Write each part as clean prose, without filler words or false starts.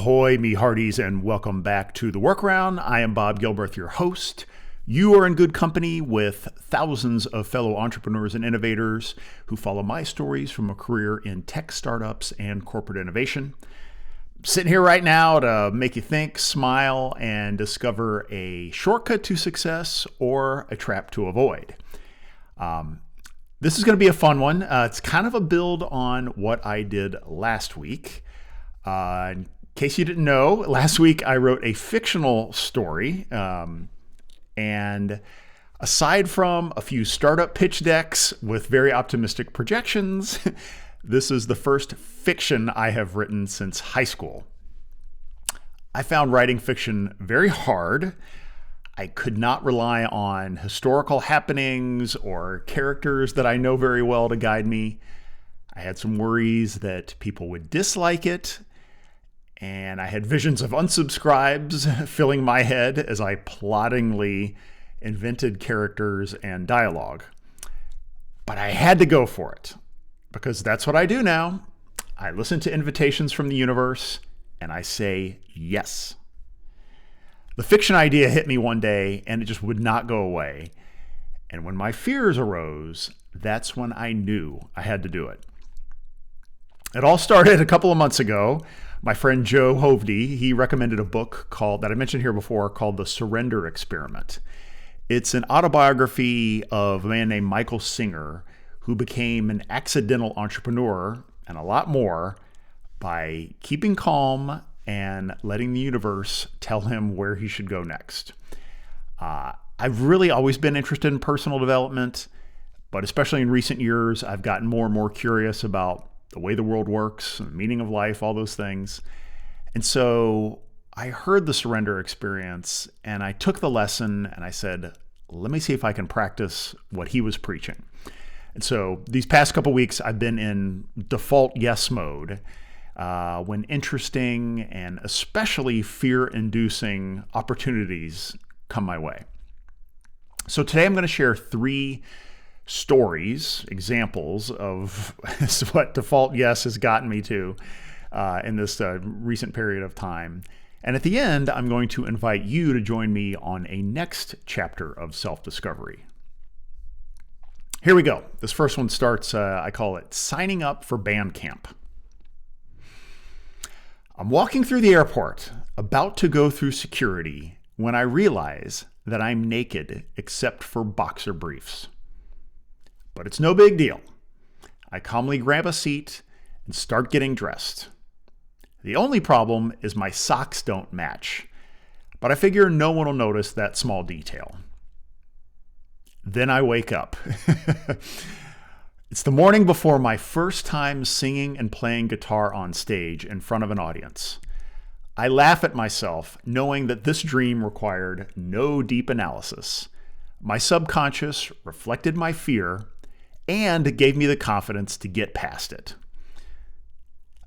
Ahoy, me hearties, and welcome back to The Workaround. I am Bob Gilbreth, your host. You are in good company with thousands of fellow entrepreneurs and innovators who follow my stories from a career in tech startups and corporate innovation. I'm sitting here right now to make you think, smile, and discover a shortcut to success or a trap to avoid. This is going to be a fun one. It's kind of a build on what I did last week. In case you didn't know, last week I wrote a fictional story. And aside from a few startup pitch decks with very optimistic projections, this is the first fiction I have written since high school. I found writing fiction very hard. I could not rely on historical happenings or characters that I know very well to guide me. I had some worries that people would dislike it, and I had visions of unsubscribes filling my head as I ploddingly invented characters and dialogue. But I had to go for it, because that's what I do now. I listen to invitations from the universe, and I say yes. The fiction idea hit me one day, and it just would not go away. And when my fears arose, that's when I knew I had to do it. It all started a couple of months ago. My friend Joe Hovde, he recommended a book that I mentioned here before called The Surrender Experiment. It's an autobiography of a man named Michael Singer, who became an accidental entrepreneur and a lot more by keeping calm and letting the universe tell him where he should go next. I've really always been interested in personal development, but especially in recent years, I've gotten more and more curious about the way the world works, the meaning of life, all those things. And so I heard the surrender experience and I took the lesson and I said, let me see if I can practice what he was preaching. And so these past couple weeks, I've been in default yes mode. When interesting and especially fear-inducing opportunities come my way. So today I'm going to share 3 stories, examples of what default yes has gotten me to in this recent period of time. And at the end, I'm going to invite you to join me on a next chapter of self-discovery. Here we go. This first one starts, I call it signing up for band camp. I'm walking through the airport, about to go through security, when I realize that I'm naked except for boxer briefs. But it's no big deal. I calmly grab a seat and start getting dressed. The only problem is my socks don't match, but I figure no one will notice that small detail. Then I wake up. It's the morning before my first time singing and playing guitar on stage in front of an audience. I laugh at myself, knowing that this dream required no deep analysis. My subconscious reflected my fear and gave me the confidence to get past it.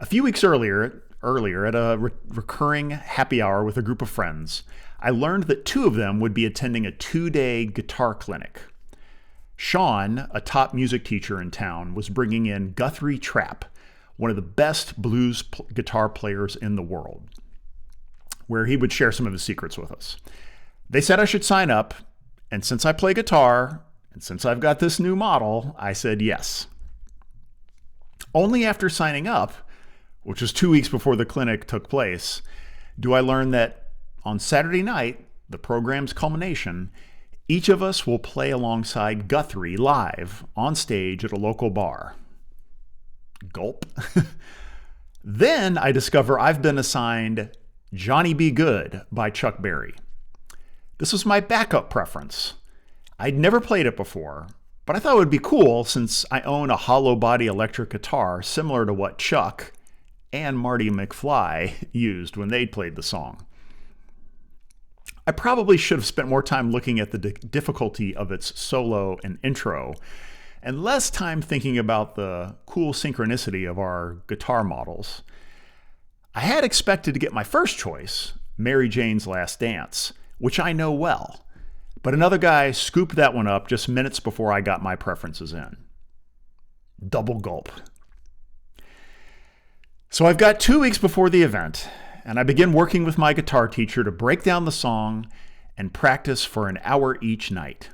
A few weeks earlier at a recurring happy hour with a group of friends, I learned that 2 of them would be attending a 2-day guitar clinic. Sean, a top music teacher in town, was bringing in Guthrie Trapp, one of the best blues guitar players in the world, where he would share some of his secrets with us. They said I should sign up, and since I play guitar, and since I've got this new model, I said yes. Only after signing up, which was 2 weeks before the clinic took place, do I learn that on Saturday night, the program's culmination, each of us will play alongside Guthrie live on stage at a local bar. Gulp. Then I discover I've been assigned Johnny Be Good by Chuck Berry. This was my backup preference. I'd never played it before, but I thought it would be cool since I own a hollow body electric guitar similar to what Chuck and Marty McFly used when they played the song. I probably should have spent more time looking at the difficulty of its solo and intro, and less time thinking about the cool synchronicity of our guitar models. I had expected to get my first choice, Mary Jane's Last Dance, which I know well, but another guy scooped that one up just minutes before I got my preferences in. Double gulp. So I've got 2 weeks before the event, and I begin working with my guitar teacher to break down the song and practice for an hour each night.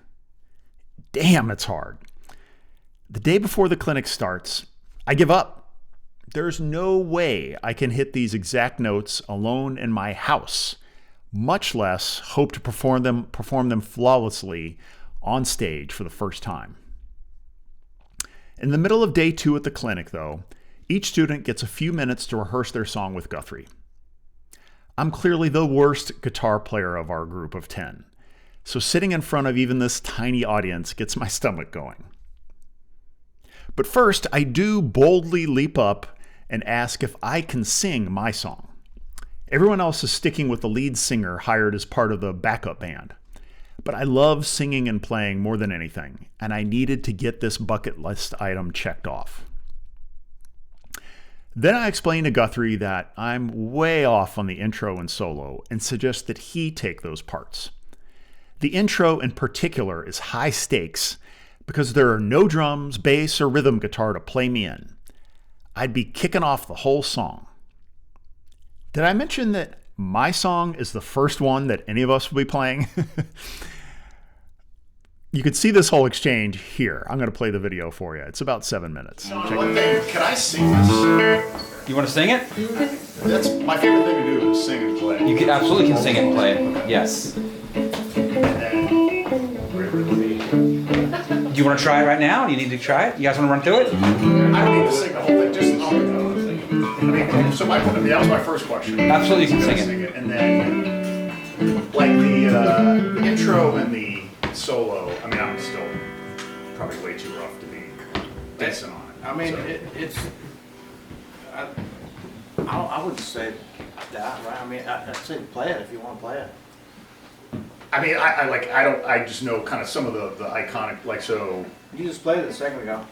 Damn, it's hard. The day before the clinic starts, I give up. There's no way I can hit these exact notes alone in my house, much less hope to perform them flawlessly on stage for the first time. In the middle of day 2 at the clinic, though, each student gets a few minutes to rehearse their song with Guthrie. I'm clearly the worst guitar player of our group of 10, so sitting in front of even this tiny audience gets my stomach going. But first, I do boldly leap up and ask if I can sing my song. Everyone else is sticking with the lead singer hired as part of the backup band. But I love singing and playing more than anything, and I needed to get this bucket list item checked off. Then I explain to Guthrie that I'm way off on the intro and solo and suggest that he take those parts. The intro in particular is high stakes because there are no drums, bass, or rhythm guitar to play me in. I'd be kicking off the whole song. Did I mention that my song is the first one that any of us will be playing? You can see this whole exchange here. I'm going to play the video for you. It's about 7 minutes. One thing, can I sing this? You want to sing it? That's my favorite thing to do is sing and play. You absolutely can sing it and play it. Yes. Do you want to try it right now? Do you need to try it? You guys want to run through it? I don't need to sing the whole thing, just that was my first question. Absolutely, you can sing it. And then, like the intro and the solo, I mean, I'm still probably way too rough to be decent on it. I mean, so. I wouldn't say that, right? I mean, I'd say play it if you want to play it. I mean, I just know kind of some of the iconic, like, so. You just played it a second ago.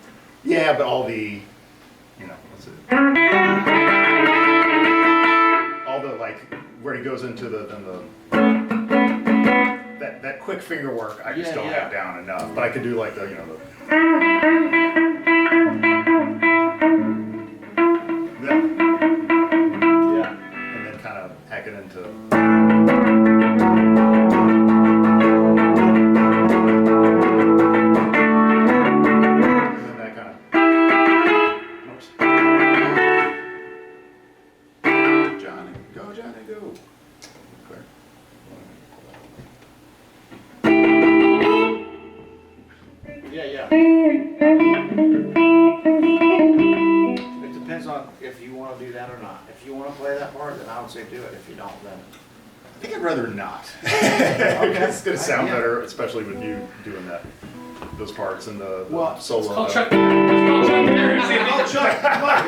Yeah, but all the, what's it? All the, like, where he goes into that quick finger work, I just don't have down enough. But I could do like the. Yeah. And then kind of hack it into. Say do it. If you don't, then I think I'd rather not. It's gonna sound better, especially with you doing those parts and the solo. It's called Chuck. It's called Chuck Berry. Oh, Chuck, come on,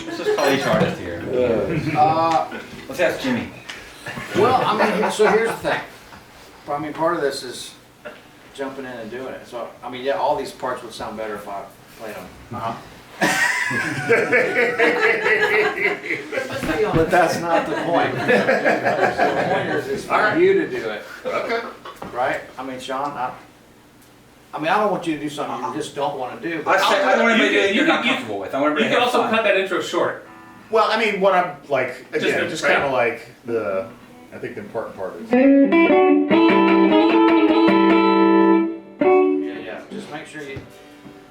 Let's just call each artist here. Let's ask Jimmy. Well, I mean, so here's the thing. I mean, part of this is jumping in and doing it. So, I mean, yeah, all these parts would sound better if I played them. But that's not the point. The point is for you to do it. Okay. Right? I mean, Sean, I don't want you to do something you just don't want to do. I don't want anybody to do anything you're not comfortable with. I want You everybody can to have also fun. cut that intro short. Well, I mean, what I'm like, again, just kind of right? like I think the important part is. Yeah. Just make sure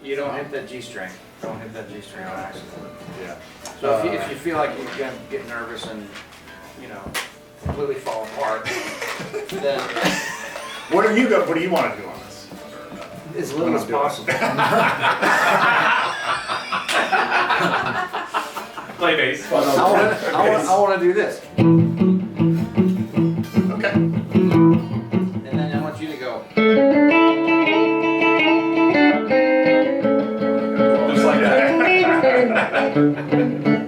you don't hit that G string. Don't hit that G string on accident. Yeah. So if you feel like you're gonna get nervous and completely fall apart, then What do you want to do on this? as little as possible. Play bass. I want to do this, Okay. and then I want you to go. Just like that.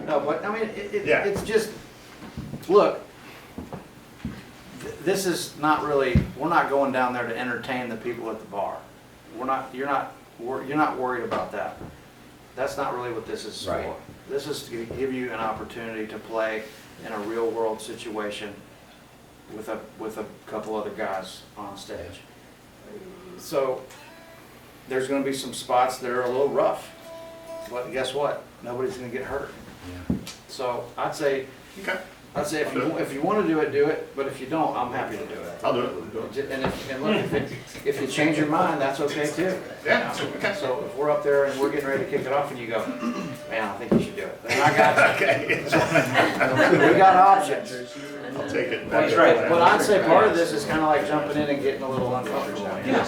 No, but I mean, Yeah. it's just look. This is not really. We're not going down there to entertain the people at the bar. We're not. You're not worried about that. That's not really what this is Right. for. This is to give you an opportunity to play in a real world situation with a couple other guys on stage. So there's gonna be some spots that are a little rough. But guess what? Nobody's gonna get hurt. So I'd say Okay. if you want to do it, but if you don't, I'm happy to do it. I'll do it. And look, if you change your mind, that's okay too. Yeah, okay. So if we're up there and we're getting ready to kick it off and you go, man, I think you should do it, then I got you. Okay. We got options. I'll take it. That's right. But I'd say part of this is kind of like jumping in and getting a little uncomfortable. Yeah.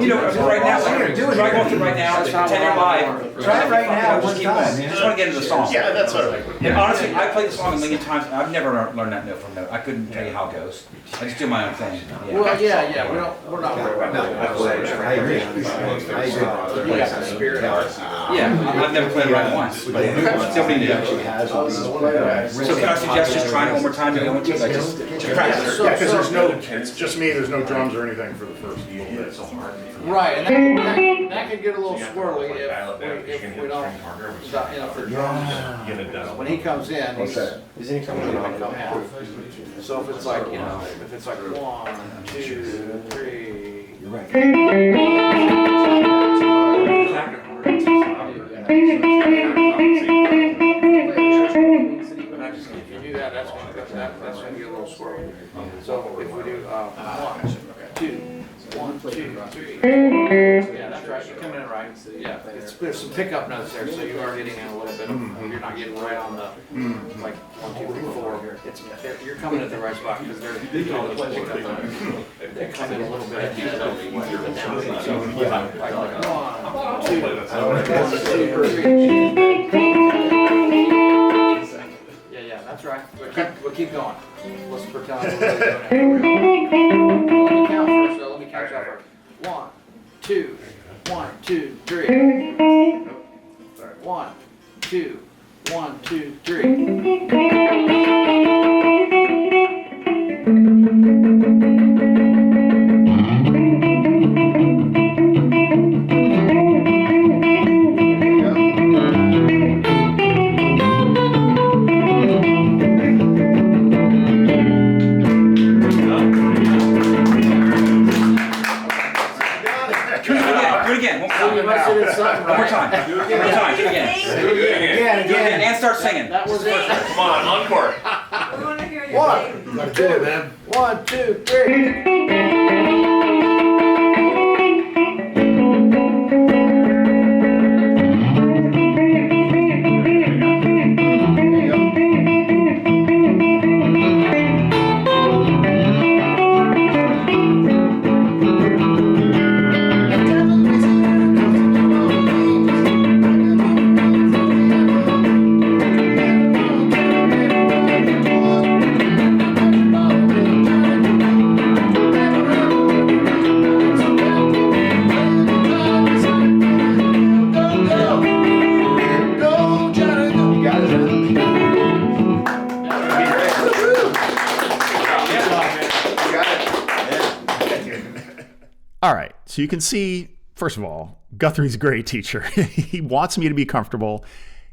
You know, right now, try going through right now, That's how 10 and we're 5. Try it right now, Just one keep time, going. man. Just want to get into the song. Yeah, that's what I And honestly, I played the song a million times. I've never learned that note from note. I couldn't tell you how it goes. I just do my own thing. Yeah. Well, yeah, we're not worried about that. I agree. I agree. You got the spirit of it. Yeah, I've never played it right once. But the new one Somebody did. actually has all these So can I suggest just trying it one more time to go into like just practice? Yeah, because there's no, it's just me, there's no drums or anything for the first little bit. Right, and that could get a little squirrely if we don't, for drums. When he comes in, he's Isn't he coming gonna in? come in. So if it's like, if it's like 1, 2, 3. You're right. If you do that, that's gonna get a little squirrely. So if we do 1, 2, 1, 2, 3. Yeah, that's right. You're coming in right. Yeah, there's some pickup notes there, so you are getting in a little bit of. You're not getting right on the like 1, 2, 3, 4. You're coming at the right spot because they're all those pickup notes. They come in a little bit at the end of the down. So yeah, like 1, 2, 3. Yeah, that's right. We'll keep going. Let's pretend like we're really doing it. Let me count first, though. Let me count out first. 1, 2, 1, 2, 3. 1, 2, 1, 2, 3. Do it again. You must have did something One more right. time. One more time. Do it again. Again, Do it again. again. And start singing. That was it. Come on, encore. We want to hear your 1, take. 1, 2, 3. You got it, man. All right, so you can see, first of all, Guthrie's a great teacher. He wants me to be comfortable.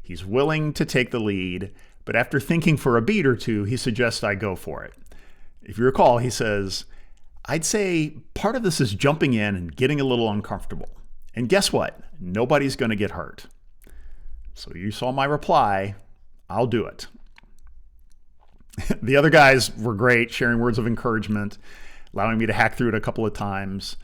He's willing to take the lead, but after thinking for a beat or two, he suggests I go for it. If you recall, he says, I'd say part of this is jumping in and getting a little uncomfortable. And guess what? Nobody's going to get hurt. So you saw my reply, I'll do it. The other guys were great, sharing words of encouragement, allowing me to hack through it a couple of times.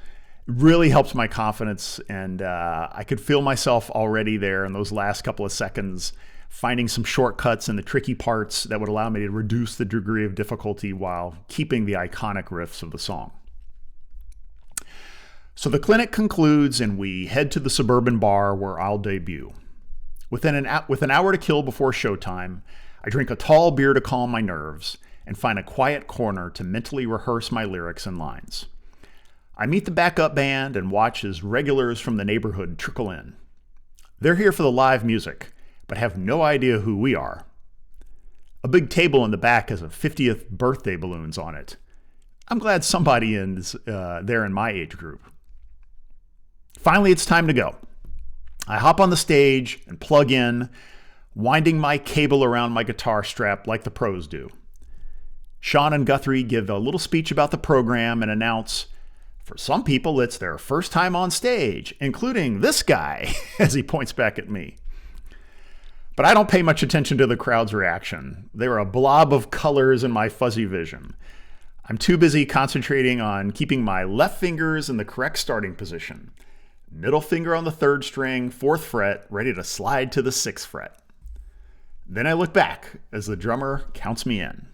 It really helped my confidence, and I could feel myself already there in those last couple of seconds, finding some shortcuts in the tricky parts that would allow me to reduce the degree of difficulty while keeping the iconic riffs of the song. So the clinic concludes, and we head to the suburban bar where I'll debut. With an hour to kill before showtime, I drink a tall beer to calm my nerves and find a quiet corner to mentally rehearse my lyrics and lines. I meet the backup band and watch as regulars from the neighborhood trickle in. They're here for the live music, but have no idea who we are. A big table in the back has a 50th birthday balloons on it. I'm glad somebody is there in my age group. Finally, it's time to go. I hop on the stage and plug in, winding my cable around my guitar strap like the pros do. Sean and Guthrie give a little speech about the program and announce, For some people, it's their first time on stage, including this guy, as he points back at me. But I don't pay much attention to the crowd's reaction. They're a blob of colors in my fuzzy vision. I'm too busy concentrating on keeping my left fingers in the correct starting position. Middle finger on the 3rd string, 4th fret, ready to slide to the 6th fret. Then I look back as the drummer counts me in.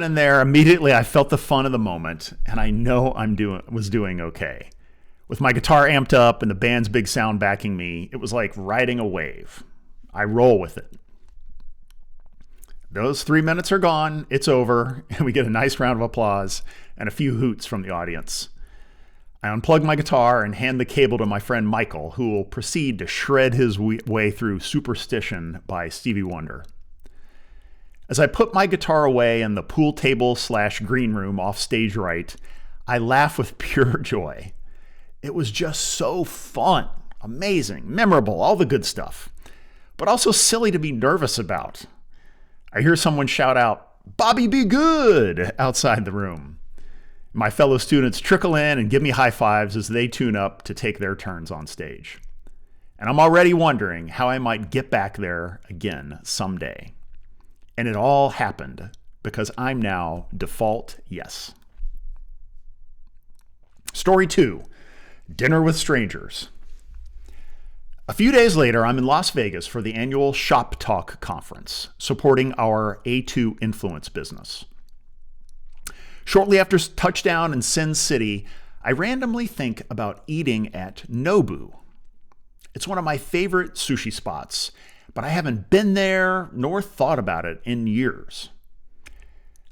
In there, immediately I felt the fun of the moment, and I know was doing okay. With my guitar amped up and the band's big sound backing me, it was like riding a wave. I roll with it. Those 3 minutes are gone, it's over, and we get a nice round of applause and a few hoots from the audience. I unplug my guitar and hand the cable to my friend Michael, who will proceed to shred his way through Superstition by Stevie Wonder. As I put my guitar away in the pool table / green room off stage right, I laugh with pure joy. It was just so fun, amazing, memorable, all the good stuff, but also silly to be nervous about. I hear someone shout out, "Bobby, be good," outside the room. My fellow students trickle in and give me high fives as they tune up to take their turns on stage. And I'm already wondering how I might get back there again someday. And it all happened because I'm now default yes. Story 2, Dinner with Strangers. A few days later, I'm in Las Vegas for the annual Shop Talk conference, supporting our A2 influence business. Shortly after touchdown in Sin City, I randomly think about eating at Nobu. It's one of my favorite sushi spots, but I haven't been there nor thought about it in years.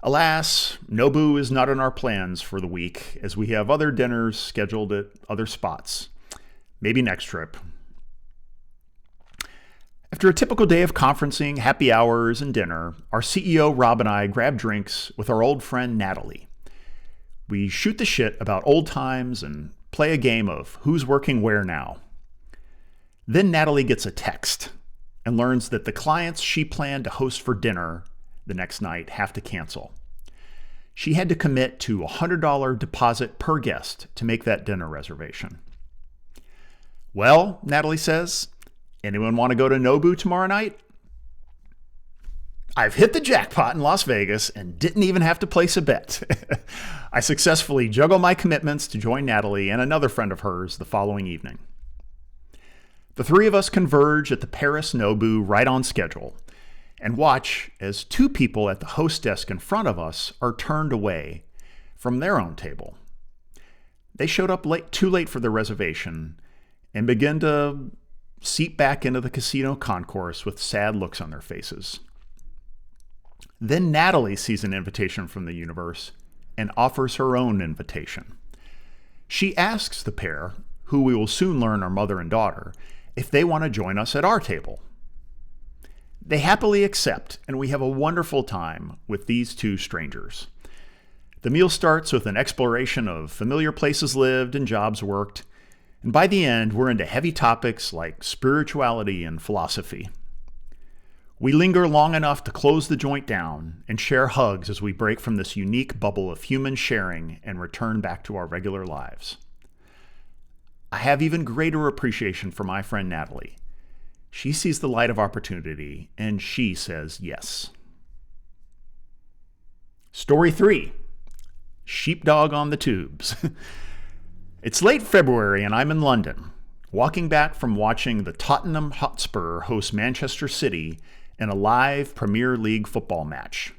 Alas, Nobu is not in our plans for the week, as we have other dinners scheduled at other spots. Maybe next trip. After a typical day of conferencing, happy hours, and dinner, our CEO Rob and I grab drinks with our old friend Natalie. We shoot the shit about old times and play a game of who's working where now. Then Natalie gets a text and learns that the clients she planned to host for dinner the next night have to cancel. She had to commit to a $100 deposit per guest to make that dinner reservation. Well, Natalie says, anyone want to go to Nobu tomorrow night? I've hit the jackpot in Las Vegas and didn't even have to place a bet. I successfully juggle my commitments to join Natalie and another friend of hers the following evening. The three of us converge at the Paris Nobu right on schedule and watch as two people at the host desk in front of us are turned away from their own table. They showed up too late for their reservation and begin to seep back into the casino concourse with sad looks on their faces. Then Natalie sees an invitation from the universe and offers her own invitation. She asks the pair, who we will soon learn are mother and daughter, if they want to join us at our table. They happily accept, and we have a wonderful time with these two strangers. The meal starts with an exploration of familiar places lived and jobs worked, and by the end, we're into heavy topics like spirituality and philosophy. We linger long enough to close the joint down and share hugs as we break from this unique bubble of human sharing and return back to our regular lives. I have even greater appreciation for my friend Natalie. She sees the light of opportunity, and she says yes. Story 3, Sheepdog on the Tubes. It's late February, and I'm in London, walking back from watching the Tottenham Hotspur host Manchester City in a live Premier League football match.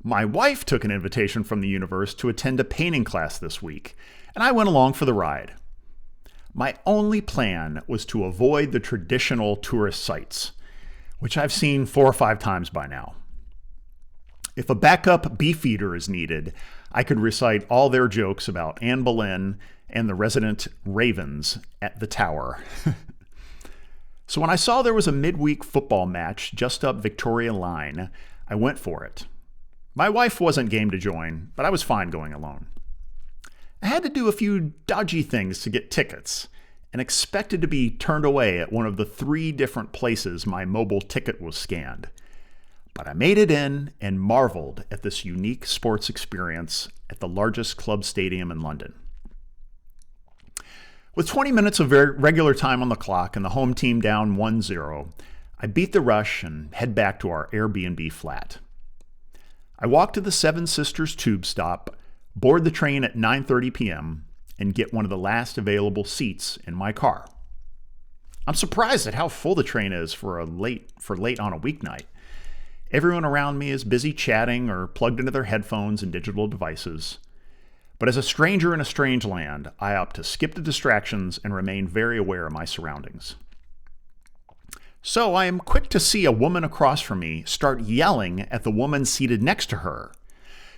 My wife took an invitation from the universe to attend a painting class this week, and I went along for the ride. My only plan was to avoid the traditional tourist sites, which I've seen 4 or 5 times by now. If a backup beefeater is needed, I could recite all their jokes about Anne Boleyn and the resident ravens at the Tower. So when I saw there was a midweek football match just up Victoria Line, I went for it. My wife wasn't game to join, but I was fine going alone. I had to do a few dodgy things to get tickets and expected to be turned away at one of the 3 different places my mobile ticket was scanned. But I made it in and marveled at this unique sports experience at the largest club stadium in London. With 20 minutes of regular time on the clock and the home team down 1-0, I beat the rush and head back to our Airbnb flat. I walk to the Seven Sisters tube stop, board the train at 9:30 p.m., and get one of the last available seats in my car. I'm surprised at how full the train is for late on a weeknight. Everyone around me is busy chatting or plugged into their headphones and digital devices. But as a stranger in a strange land, I opt to skip the distractions and remain very aware of my surroundings. So I am quick to see a woman across from me start yelling at the woman seated next to her.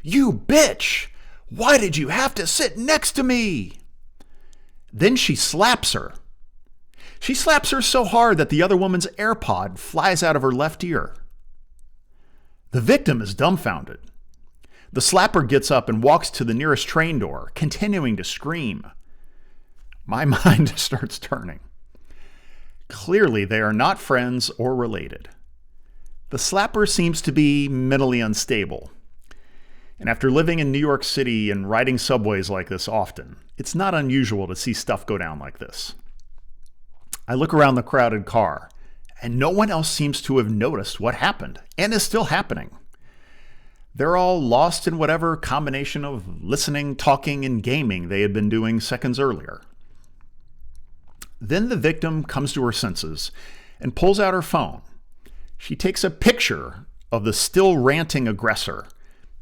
"You bitch! Why did you have to sit next to me?" Then she slaps her. She slaps her so hard that the other woman's AirPod flies out of her left ear. The victim is dumbfounded. The slapper gets up and walks to the nearest train door, continuing to scream. My mind starts turning. Clearly, they are not friends or related. The slapper seems to be mentally unstable. And after living in New York City and riding subways like this often, it's not unusual to see stuff go down like this. I look around the crowded car, and no one else seems to have noticed what happened and is still happening. They're all lost in whatever combination of listening, talking, and gaming they had been doing seconds earlier. Then the victim comes to her senses and pulls out her phone. She takes a picture of the still ranting aggressor,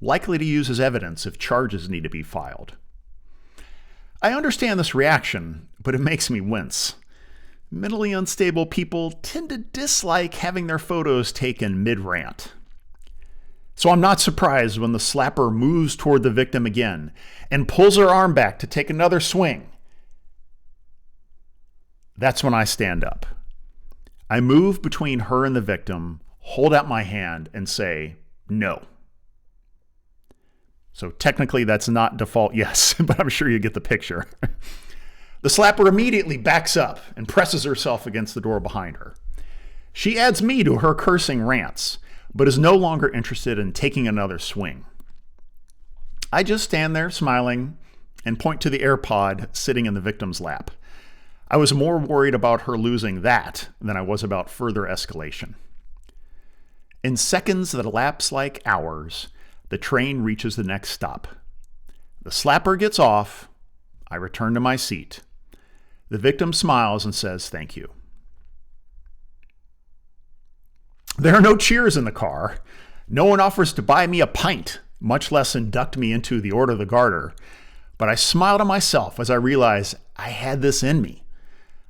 likely to use as evidence if charges need to be filed. I understand this reaction, but it makes me wince. Mentally unstable people tend to dislike having their photos taken mid-rant. So I'm not surprised when the slapper moves toward the victim again and pulls her arm back to take another swing. That's when I stand up. I move between her and the victim, hold out my hand, and say, no. So technically that's not default yes, but I'm sure you get the picture. The slapper immediately backs up and presses herself against the door behind her. She adds me to her cursing rants, but is no longer interested in taking another swing. I just stand there smiling and point to the AirPod sitting in the victim's lap. I was more worried about her losing that than I was about further escalation. In seconds that elapse like hours, the train reaches the next stop. The slapper gets off. I return to my seat. The victim smiles and says, thank you. There are no cheers in the car. No one offers to buy me a pint, much less induct me into the Order of the Garter. But I smile to myself as I realize I had this in me.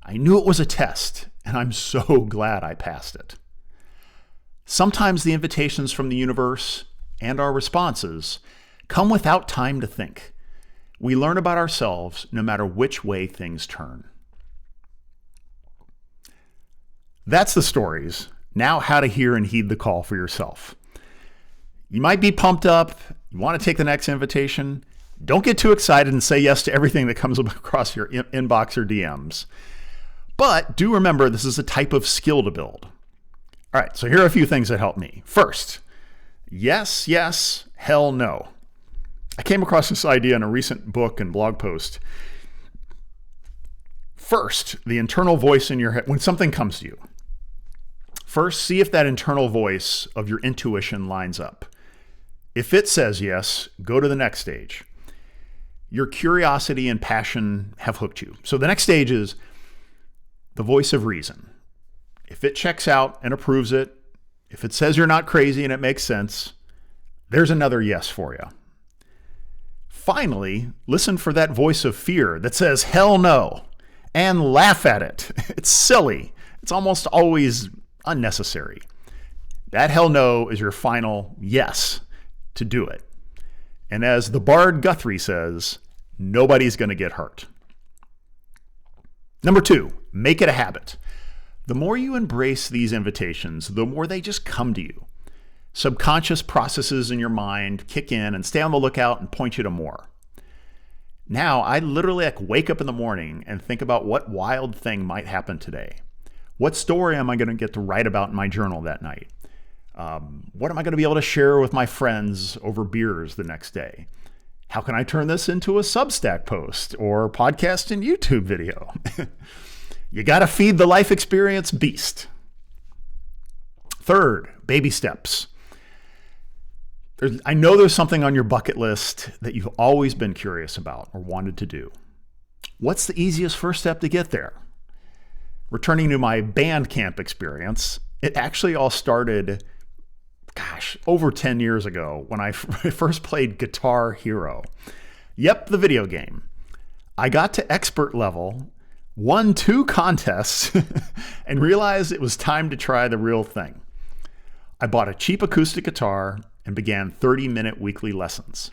I knew it was a test, and I'm so glad I passed it. Sometimes the invitations from the universe and our responses come without time to think. We learn about ourselves no matter which way things turn. That's the stories. Now how to hear and heed the call for yourself. You might be pumped up. You want to take the next invitation. Don't get too excited and say yes to everything that comes across your inbox or DMs. But do remember, this is a type of skill to build. All right, so here are a few things that help me. First, yes, yes, hell no. I came across this idea in a recent book and blog post. First, the internal voice in your head, when something comes to you, first, see if that internal voice of your intuition lines up. If it says yes, go to the next stage. Your curiosity and passion have hooked you. So the next stage is the voice of reason. If it checks out and approves it, if it says you're not crazy and it makes sense, there's another yes for you. Finally, listen for that voice of fear that says hell no and laugh at it. It's silly. It's almost always unnecessary. That hell no is your final yes to do it. And as the bard Guthrie says, nobody's going to get hurt. Number 2, make it a habit. The more you embrace these invitations, the more they just come to you. Subconscious processes in your mind kick in and stay on the lookout and point you to more. Now, I literally wake up in the morning and think about what wild thing might happen today. What story am I going to get to write about in my journal that night? What am I going to be able to share with my friends over beers the next day? How can I turn this into a Substack post or podcast and YouTube video? You got to feed the life experience beast. Third, baby steps. I know there's something on your bucket list that you've always been curious about or wanted to do. What's the easiest first step to get there? Returning to my band camp experience, it actually all started, over 10 years ago when I first played Guitar Hero. Yep, the video game. I got to expert level, won 2 contests, and realized it was time to try the real thing. I bought a cheap acoustic guitar and began 30-minute weekly lessons.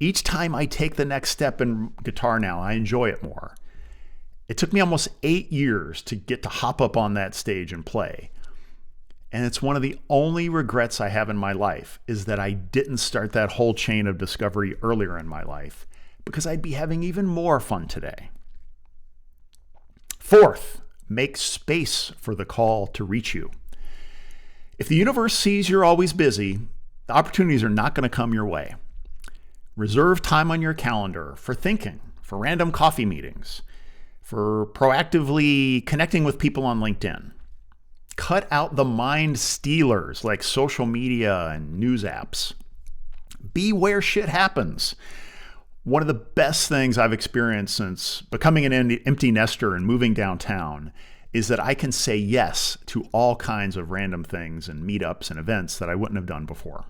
Each time I take the next step in guitar now, I enjoy it more. It took me almost 8 years to get to hop up on that stage and play. And it's one of the only regrets I have in my life is that I didn't start that whole chain of discovery earlier in my life, because I'd be having even more fun today. Fourth, make space for the call to reach you. If the universe sees you're always busy, the opportunities are not going to come your way. Reserve time on your calendar for thinking, for random coffee meetings, for proactively connecting with people on LinkedIn. Cut out the mind stealers like social media and news apps. Be where shit happens. One of the best things I've experienced since becoming an empty nester and moving downtown is that I can say yes to all kinds of random things and meetups and events that I wouldn't have done before.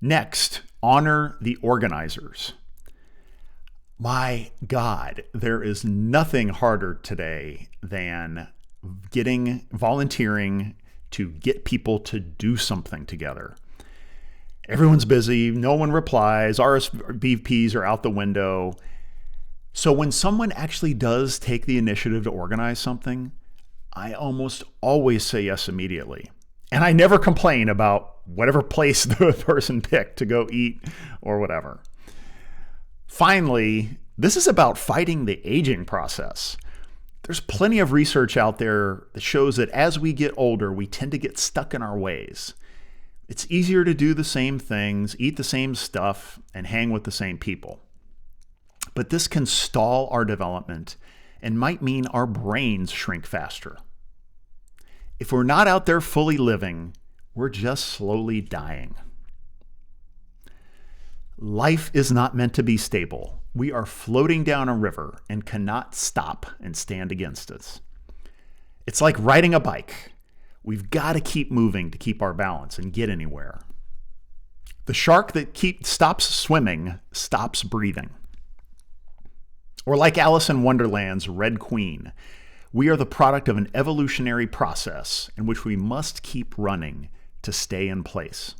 Next, honor the organizers. My God, there is nothing harder today than volunteering to get people to do something together. Everyone's busy, no one replies, RSVPs are out the window. So when someone actually does take the initiative to organize something, I almost always say yes immediately. And I never complain about whatever place the person picked to go eat or whatever. Finally, this is about fighting the aging process. There's plenty of research out there that shows that as we get older, we tend to get stuck in our ways. It's easier to do the same things, eat the same stuff, and hang with the same people. But this can stall our development and might mean our brains shrink faster. If we're not out there fully living, we're just slowly dying. Life is not meant to be stable. We are floating down a river and cannot stop and stand against us. It's like riding a bike. We've got to keep moving to keep our balance and get anywhere. The shark that stops swimming stops breathing. Or like Alice in Wonderland's Red Queen, we are the product of an evolutionary process in which we must keep running to stay in place.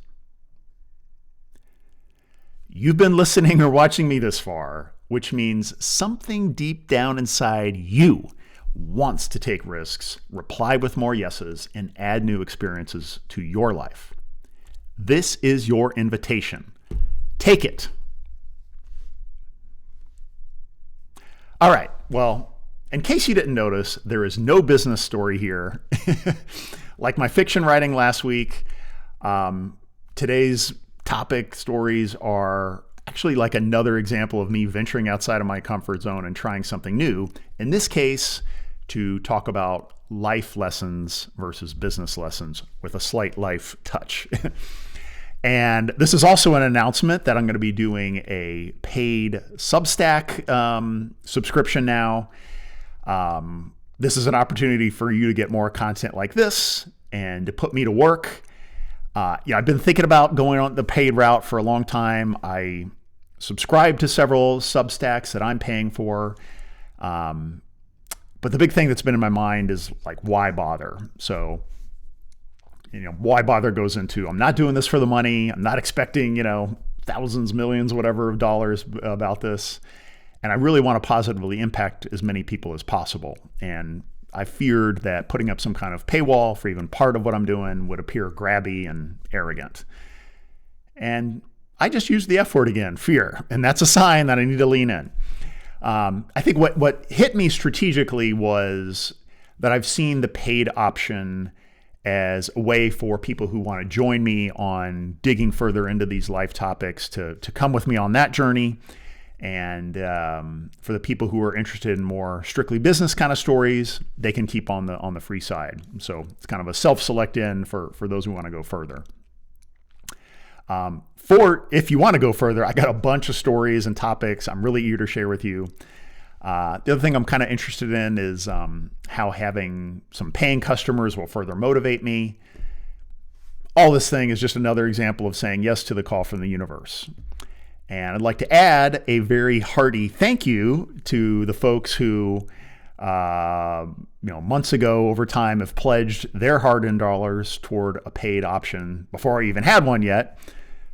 You've been listening or watching me this far, which means something deep down inside you wants to take risks, reply with more yeses, and add new experiences to your life. This is your invitation. Take it. All right, well, in case you didn't notice, there is no business story here. Like my fiction writing last week, today's topic stories are actually like another example of me venturing outside of my comfort zone and trying something new. In this case, to talk about life lessons versus business lessons with a slight life touch. And this is also an announcement that I'm going to be doing a paid Substack subscription now. This is an opportunity for you to get more content like this and to put me to work. I've been thinking about going on the paid route for a long time. I subscribe to several Substacks that I'm paying for. But the big thing that's been in my mind is like, why bother? So, why bother goes into, I'm not doing this for the money. I'm not expecting, thousands, millions, whatever of dollars about this. And I really want to positively impact as many people as possible. And I feared that putting up some kind of paywall for even part of what I'm doing would appear grabby and arrogant. And I just used the F word again, fear. And that's a sign that I need to lean in. I think what hit me strategically was that I've seen the paid option as a way for people who want to join me on digging further into these life topics to come with me on that journey. And for the people who are interested in more strictly business kind of stories, they can keep on the free side. So it's kind of a self-select in for those who want to go further. If you want to go further, I got a bunch of stories and topics I'm really eager to share with you. The other thing I'm kind of interested in is how having some paying customers will further motivate me. All this thing is just another example of saying yes to the call from the universe. And I'd like to add a very hearty thank you to the folks who, months ago over time have pledged their hard-earned dollars toward a paid option before I even had one yet.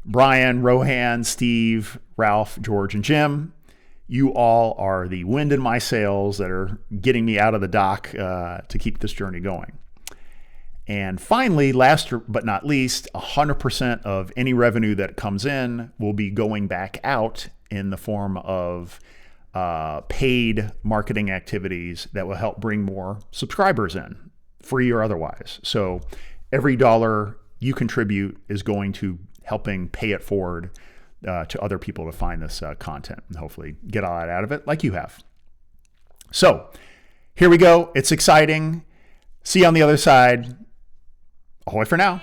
Brian, Rohan, Steve, Ralph, George, and Jim. You all are the wind in my sails that are getting me out of the dock to keep this journey going. And finally, last but not least, 100% of any revenue that comes in will be going back out in the form of paid marketing activities that will help bring more subscribers in, free or otherwise. So every dollar you contribute is going to helping pay it forward to other people to find this content and hopefully get a lot out of it like you have. So here we go. It's exciting. See you on the other side. Ahoy for now.